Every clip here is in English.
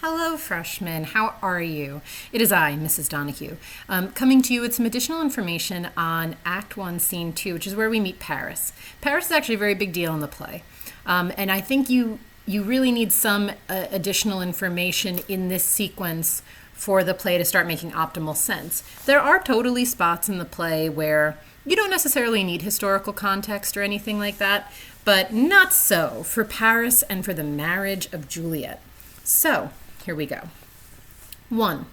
Hello, freshmen. How are you? It is I, Mrs. Donahue, coming to you with some additional information on Act 1, Scene 2, which is where we meet Paris. Paris is actually a very big deal in the play, and I think you really need some additional information in this sequence for the play to start making optimal sense. There are totally spots in the play where you don't necessarily need historical context or anything like that, but not so for Paris and for the marriage of Juliet. So, here we go. 1.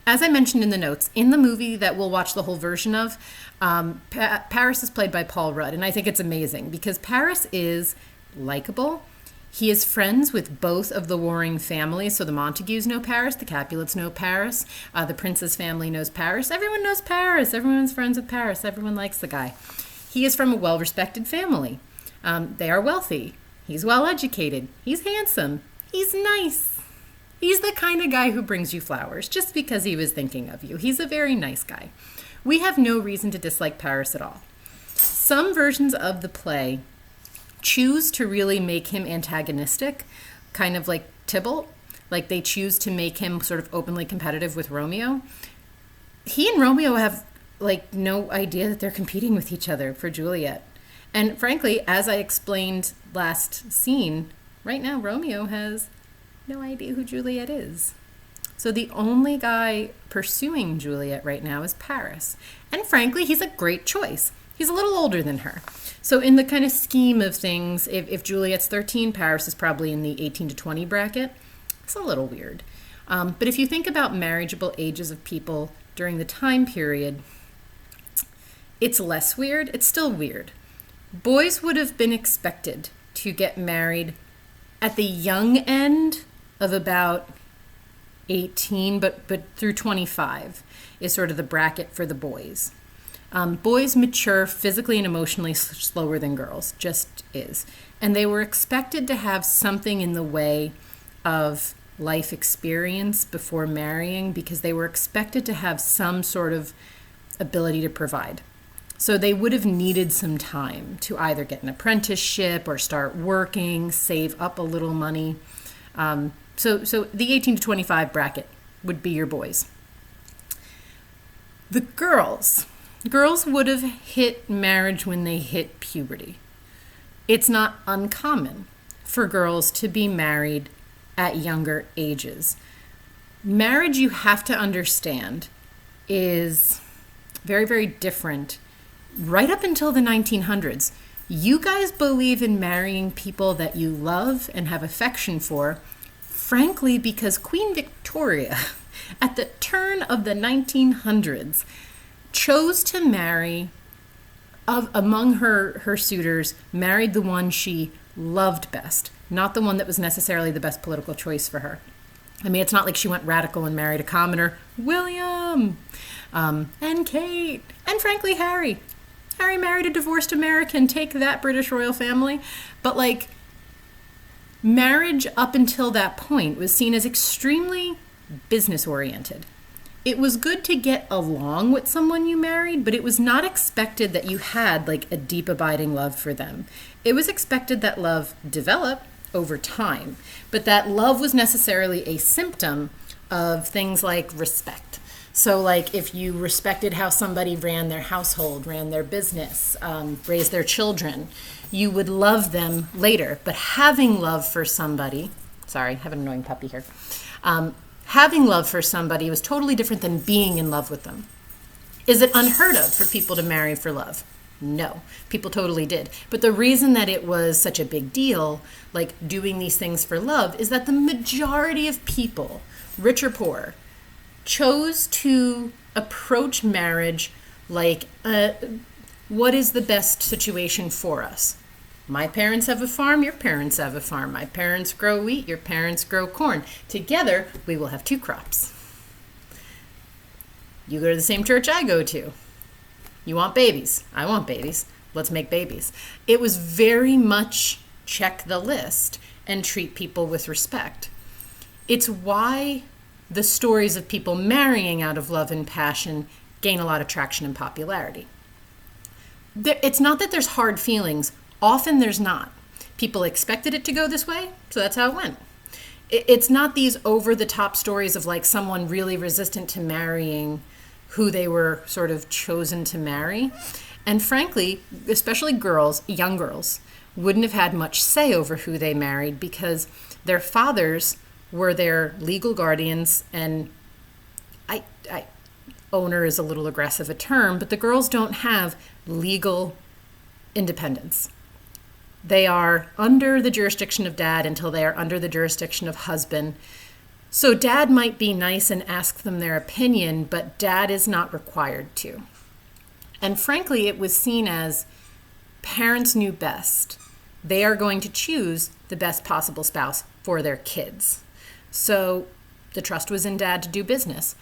As I mentioned in the notes, in the movie that we'll watch the whole version of, Paris is played by Paul Rudd, and I think it's amazing because Paris is likable. He is friends with both of the warring families, so the Montagues know Paris, the Capulets know Paris, the Prince's family knows Paris. Everyone knows Paris. Everyone's friends with Paris. Everyone likes the guy. He is from a well-respected family. They are wealthy. He's well-educated. He's handsome. He's nice. He's the kind of guy who brings you flowers just because he was thinking of you. He's a very nice guy. We have no reason to dislike Paris at all. Some versions of the play choose to really make him antagonistic, kind of like Tybalt. Like they choose to make him sort of openly competitive with Romeo. He and Romeo have like no idea that they're competing with each other for Juliet. And frankly, as I explained last scene, right now Romeo has no idea who Juliet is. So the only guy pursuing Juliet right now is Paris. And frankly, he's a great choice. He's a little older than her. So in the kind of scheme of things, if Juliet's 13, Paris is probably in the 18 to 20 bracket. It's a little weird. But if you think about marriageable ages of people during the time period, it's less weird. It's still weird. Boys would have been expected to get married at the young end of about 18, but through 25 is sort of the bracket for the boys. Boys mature physically and emotionally slower than girls, just is. And they were expected to have something in the way of life experience before marrying because they were expected to have some sort of ability to provide. So they would have needed some time to either get an apprenticeship or start working, save up a little money. So the 18 to 25 bracket would be your boys. The girls would have hit marriage when they hit puberty. It's not uncommon for girls to be married at younger ages. Marriage, you have to understand, is very, very different. Right up until the 1900s, you guys believe in marrying people that you love and have affection for, frankly, because Queen Victoria, at the turn of the 1900s, chose to marry, among her suitors, married the one she loved best, not the one that was necessarily the best political choice for her. I mean, it's not like she went radical and married a commoner, William, and Kate, and frankly, Harry. Harry married a divorced American, take that, British royal family. But like, marriage up until that point was seen as extremely business-oriented. It was good to get along with someone you married, but it was not expected that you had like a deep abiding love for them. It was expected that love develop over time, but that love was necessarily a symptom of things like respect. So like if you respected how somebody ran their household, ran their business, raised their children, you would love them later. But having love for somebody, sorry, I have an annoying puppy here. Having love for somebody was totally different than being in love with them. Is it unheard of for people to marry for love? No, people totally did. But the reason that it was such a big deal, like doing these things for love, is that the majority of people, rich or poor, chose to approach marriage like, what is the best situation for us? My parents have a farm, your parents have a farm. My parents grow wheat, your parents grow corn. Together, we will have 2 crops. You go to the same church I go to. You want babies. I want babies. Let's make babies. It was very much check the list and treat people with respect. It's why the stories of people marrying out of love and passion gain a lot of traction and popularity. It's not that there's hard feelings. Often there's not. People expected it to go this way, so that's how it went. it's not these over the top stories of like someone really resistant to marrying who they were sort of chosen to marry. And frankly, especially girls, young girls, wouldn't have had much say over who they married because their fathers were their legal guardians. And I owner is a little aggressive a term, but the girls don't have legal independence. They are under the jurisdiction of dad until they are under the jurisdiction of husband. So dad might be nice and ask them their opinion, but dad is not required to. And frankly, it was seen as parents knew best. They are going to choose the best possible spouse for their kids. So the trust was in dad to do business.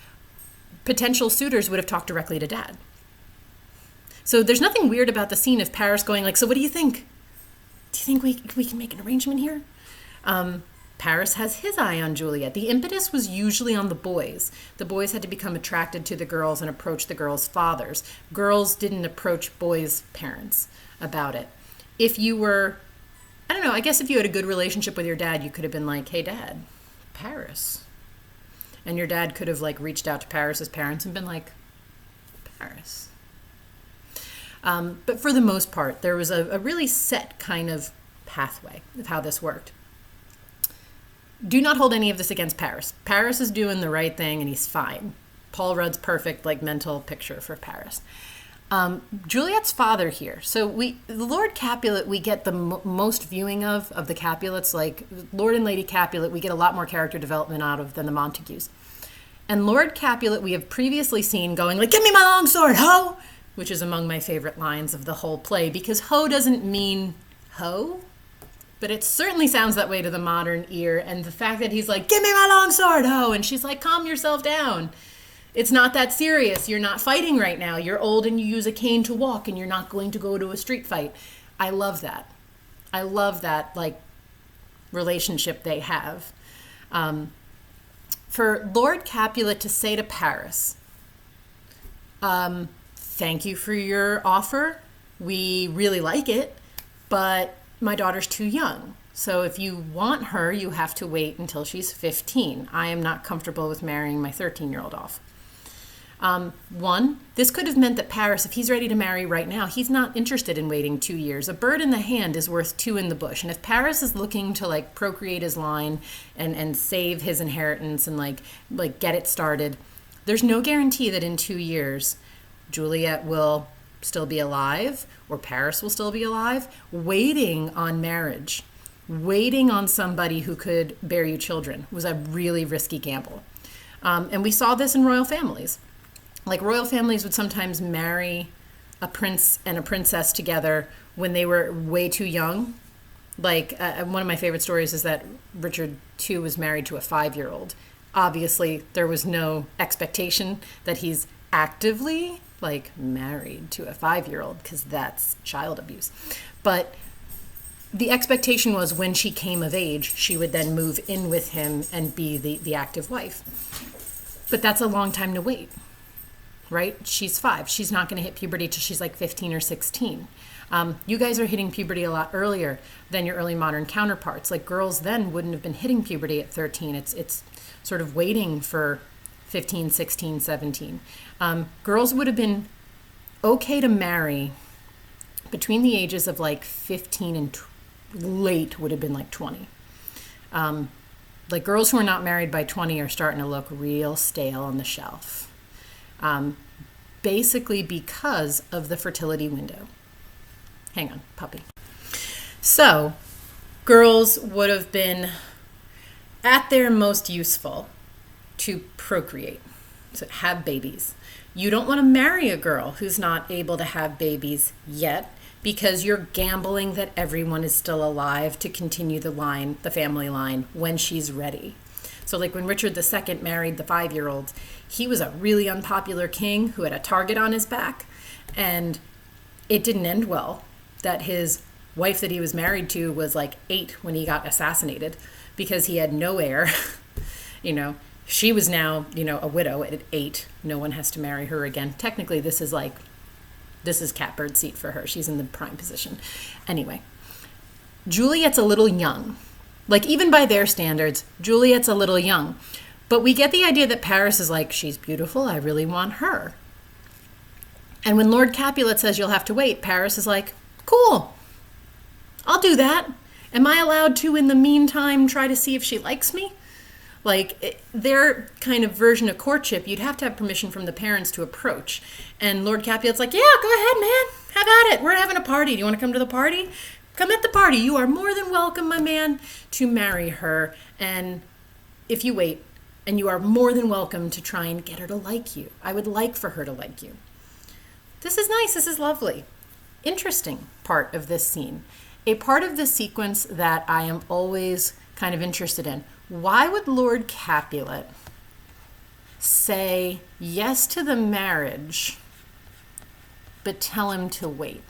Potential suitors would have talked directly to dad. So there's nothing weird about the scene of Paris going like, so what do you think? Do you think we can make an arrangement here? Paris has his eye on Juliet. The impetus was usually on the boys. The boys had to become attracted to the girls and approach the girls' fathers. Girls didn't approach boys' parents about it. If you were, I don't know, I guess if you had a good relationship with your dad, you could have been like, hey, Dad, Paris. And your dad could have like reached out to Paris's parents and been like, Paris. But for the most part, there was a really set kind of pathway of how this worked. Do not hold any of this against Paris. Paris is doing the right thing and he's fine. Paul Rudd's perfect like mental picture for Paris. Juliet's father here. So the Lord Capulet, we get the most viewing of the Capulets, like Lord and Lady Capulet, we get a lot more character development out of than the Montagues. And Lord Capulet, we have previously seen going like, give me my long sword, ho! Which is among my favorite lines of the whole play because ho doesn't mean ho, but it certainly sounds that way to the modern ear. And the fact that he's like, give me my long sword, ho! And she's like, calm yourself down. It's not that serious. You're not fighting right now. You're old and you use a cane to walk and you're not going to go to a street fight. I love that. I love that, like, relationship they have. For Lord Capulet to say to Paris, thank you for your offer. We really like it, but my daughter's too young. So if you want her, you have to wait until she's 15. I am not comfortable with marrying my 13-year-old off. This could have meant that Paris, if he's ready to marry right now, he's not interested in waiting 2 years. A bird in the hand is worth two in the bush. And if Paris is looking to like procreate his line and save his inheritance and like get it started, there's no guarantee that in 2 years Juliet will still be alive or Paris will still be alive. Waiting on marriage, waiting on somebody who could bear you children was a really risky gamble. And we saw this in royal families. Like royal families would sometimes marry a prince and a princess together when they were way too young. Like one of my favorite stories is that Richard II was married to a 5-year-old. Obviously, there was no expectation that he's actively like married to a 5-year-old because that's child abuse. But the expectation was when she came of age, she would then move in with him and be the active wife. But that's a long time to wait. Right? She's 5. She's not going to hit puberty till she's like 15 or 16. You guys are hitting puberty a lot earlier than your early modern counterparts. Like girls then wouldn't have been hitting puberty at 13. It's sort of waiting for 15, 16, 17. Girls would have been okay to marry between the ages of like 15 and late would have been like 20. Like girls who are not married by 20 are starting to look real stale on the shelf. Basically because of the fertility window. Hang on, puppy. So, girls would have been at their most useful to procreate, to have babies. You don't want to marry a girl who's not able to have babies yet because you're gambling that everyone is still alive to continue the family line when she's ready. So like when Richard II married the 5-year-old, he was a really unpopular king who had a target on his back. And it didn't end well that his wife that he was married to was like 8 when he got assassinated because he had no heir. She was now, a widow at 8. No one has to marry her again. Technically, this is catbird seat for her. She's in the prime position. Anyway, Juliet's a little young. Like, even by their standards, Juliet's a little young. But we get the idea that Paris is like, she's beautiful, I really want her. And when Lord Capulet says you'll have to wait, Paris is like, cool, I'll do that. Am I allowed to, in the meantime, try to see if she likes me? Like, their kind of version of courtship, you'd have to have permission from the parents to approach. And Lord Capulet's like, yeah, go ahead, man. Have at it. We're having a party. Do you want to come to the party? Come at the party. You are more than welcome, my man, to marry her. And if you wait, and you are more than welcome to try and get her to like you. I would like for her to like you. This is nice. This is lovely. Interesting part of this scene. A part of the sequence that I am always kind of interested in. Why would Lord Capulet say yes to the marriage, but tell him to wait?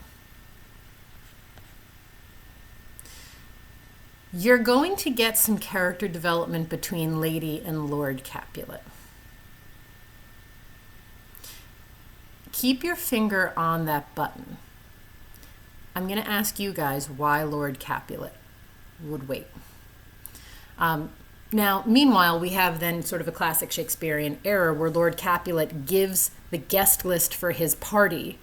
You're going to get some character development between Lady and Lord Capulet. Keep your finger on that button. I'm going to ask you guys why Lord Capulet would wait. Now, meanwhile, we have then sort of a classic Shakespearean error where Lord Capulet gives the guest list for his party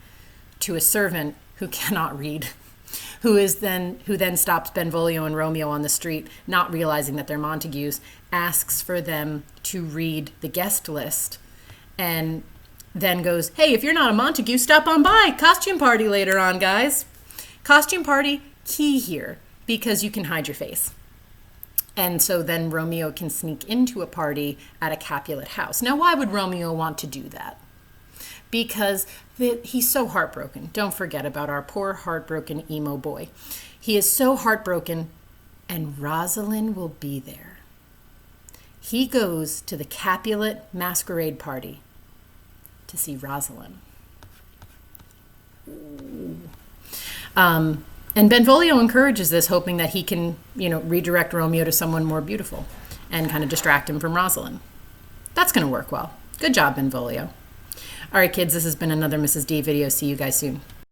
to a servant who cannot read, who then stops Benvolio and Romeo on the street, not realizing that they're Montagues, asks for them to read the guest list, and then goes, hey, if you're not a Montague, stop on by. Costume party later on, guys. Costume party, key here, because you can hide your face. And so then Romeo can sneak into a party at a Capulet house. Now, why would Romeo want to do that? Because he's so heartbroken. Don't forget about our poor heartbroken emo boy. He is so heartbroken, and Rosalind will be there. He goes to the Capulet masquerade party to see Rosalind. And Benvolio encourages this, hoping that he can, redirect Romeo to someone more beautiful and kind of distract him from Rosalind. That's going to work well. Good job, Benvolio. All right, kids, this has been another Mrs. D video. See you guys soon.